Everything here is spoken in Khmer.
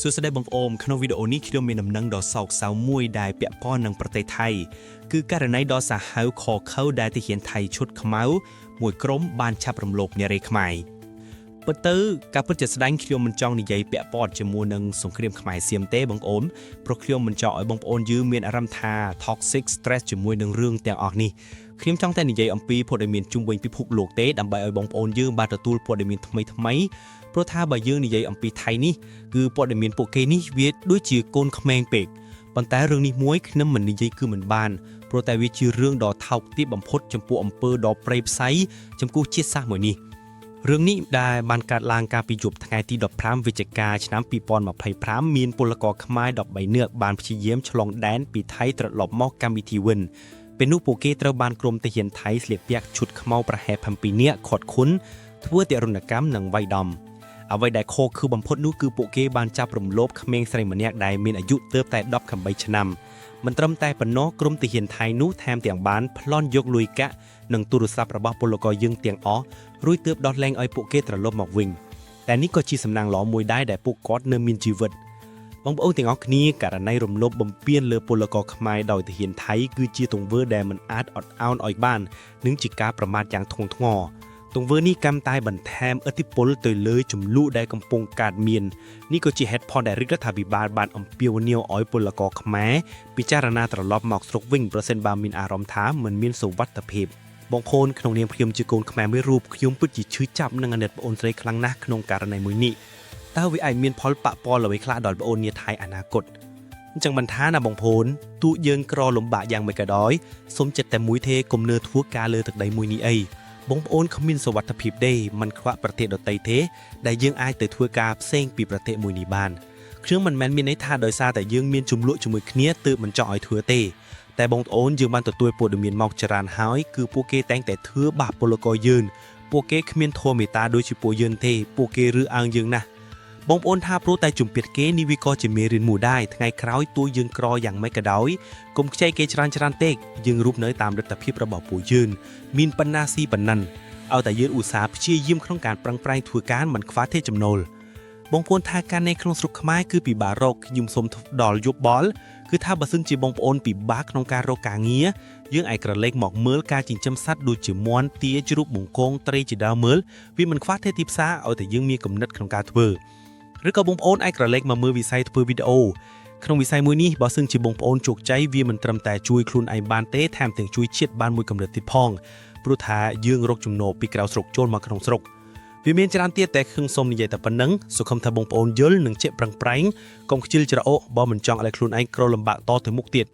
សួស្តីបងប្អូនក្នុងវីដេអូនេះខ្ញុំមានដំណឹងដ៏សោកសៅមួយដែលពាក់ព័ន្ធនឹងប្រទេសថៃគឺករណីដ៏សាហាវខខៅដែលទាហានថៃឈុតខ្មៅមួយក្រុមបានឆាប់រំលោភនារីខ្មែរពិតទៅការពិតជាស្ដែងខ្ញុំមិនចង់និយាយពាក់ព័ន្ធជាមួយនឹងសង្គ្រាមខ្មែរសៀមទេបងប្អូនព្រោះខ្ញុំមិនចង់ឲ្យបងប្អូនយើងមានអារម្មណ៍ថា toxic stress ជាមួយនឹងរឿងទាំងអស់នេះខ្ញុំចង់តែនិយាយអំពីព័ត៌មានជុំវិញពិភពលោកទេដើម្បីឲ្យបងប្អូនយើងបានទទួលព័ត៌មានថ្មីព្រោះថាបើយើងនិយាយអំពីថៃនេះគឺព័ត៌មានពួកគេនេះវាដូចជាកូនក្មេងពេកប៉ុន្តែរឿងនេះមួយខ្ញុំមិននិយាយគឺមិនបានព្រោះតែវាជារឿងដ៏ថោកទាបបំផុតចំពោះអំពើដ៏ព្រៃផ្សៃចំពោះជាតិសាសន៍មួយនេះរឿងនេះដែលបានកើតឡើងកាលពីយប់ថ្ងៃទី15វិច្ឆិកាឆ្នាំ2025មានពលករខ្មែរ13នាក់បានព្យាយាមឆ្លងដែនពីថៃត្រឡប់មកកម្មវិធីវិញពេលនោះពួកគេត្រូវបានក្រុមទាហានថៃស្លៀកពាក់ឈុតខ្មៅប្រហែល7នាក់ខាត់ខុនធ្វើទារុណកម្មនិងវាយដំអ្វីដែលខុសគឺបំផុតនោះគឺពួកគេបានចាប់រំលោភក្មេងស្រីម្នាក់ដែលមានអាយុទើបតែ18ឆ្នាំមិនត្រឹមតែប៉ុណ្ណោះក្រុមទាហានថៃនោះថែមទាំងបានប្លន់យកលុយកាក់និងទូរស័ព្ទរបស់ពលករយើងទាំងអស់រួចទើបដោះលែងឲ្យពួកគេត្រឡប់មកវិញតែនេះក៏ជាសំណាងល្អមួយដែរដែលពួកគាត់នៅមានជីវិតបងប្អូនទាំងអស់គ្នាករណីរំលោភបំពានលើពលករខ្មែរដោយទាហានថៃគឺជាទង្វើដែលមិនអាចអត់ឱនឲ្យបាននិងជាការប្រមាថយ៉ាងធ្ងន់ធ្ងរទង្វើនេះកាន់តែបន្ថែមឥទ្ធិពលទៅលើចំនួនដែលកំពុងកើតមាននេះក៏ជាហេតុផលដែលរដ្ឋាភិបាលបានអំពាវនាវឲ្យពលករខ្មែរពិចារណាត្រឡប់មកស្រុកវិញប្រសិនបើមានអារម្មណ៍ថាមិនមានសុវត្ថិភាពបងប្អូនក្នុងនាមខ្ញុំជាកូនខ្មែរមួយរូបខ្ញុំពិតជាឈឺចាប់នឹងអាណិតបងអូនស្រីខ្លាំងណាស់ក្នុងករណីមួយនេះតើវាអាចមានផលប៉ះពាល់អ្វីខ្លះដល់បងអូននាថៃអនាគតអញ្ចឹងមិនថាណាបងប្អូនទោះយើងក្រលំបាកយ៉ាងម៉េចក៏ដោយសូមចិត្តតែមួយទេកុំនឿធ្វើការលើទឹកដីមួយនេះអីបងប្អូនគ្មានសុវត្ថិភាពទេមិនខ្វះប្រទេសដទៃទេដែលយើងអាចទៅធ្វើការផ្សេងពីប្រទេសមួយនេះបានខ្ញុំមិនមែនមានន័យថាដោយសារតែយើងមានជំលក់ជាមួយគ្នាទើបមិនចង់ឲ្យធ្វើទេតែបងប្អូនយើងបានទទួលព័ត៌មានមកច្រើនហើយគឺពួកគេតែងតែធ្វើបាបពលករយើងពួកគេគ្មានធម៌មេត្តាដូចជាពួកយើងទេពួកគេរើសអើងយើងណាស់បងប្អូនថាព្រោះតែជំពាត់គេនេះវាក៏ជាមេរៀនមួយដែរថ្ងៃក្រោយតួយើងក្រយ៉ាងម៉េចក៏ដោយកុំខ្ចីគេច្រើនពេកយើងរូបនៅតាមលទ្ធភាពរបស់ពួកយើងមានបណ្ណាស៊ីបណ្ណិនឲ្យតែយើងឧស្សាហ៍ព្យាយាមក្នុងការប្រឹងប្រែងធ្វើការមិនខ្វះទេចំណូលបងប្អូនថាការនៅក្នុងស្រុកខ្មែរគឺពិបាករកខ្ញុំសូមដល់យោបល់គឺថាបើសិនជាបងប្អូនពិបាកក្នុងការរកការងារយើងអាចក្រឡេកមកមើលការចិញ្ចឹមសត្វដូចជាមាន់ទាជ្រូកបង្កងត្រីជាដើមមើលវាមិនខ្វះទេទីផ្សារឲ្យតែយើងមានគំនិតក្នុងការធ្វើឬក៏បងប្អូនអាចក្រឡេកមកមើលវិស័យធ្វើវីដេអូក្នុងវិស័យមួយនេះបើសិនជាបងប្អូនជោគជ័យវាមិនត្រឹមតែជួយខ្លួនឯងបានទេថែមទាំងជួយជាតិបានមួយកម្រិតទៀតផងព្រោះថាយើងរកចំណូលពីក្រៅស្រុកចូលមកក្នុងស្រុកវាមានច្រើនទៀតតែខ្ញុំសូមនិយាយតែប៉ុណ្្នឹងសង្ឃឹមថាបងប្អូនយល់និងចេះប្រឹងប្រែងកុំខ្ជិលច្រអូសបើមិនចង់ឲ្យខ្លួនឯងក្រលំបាកតទៅមុខទៀត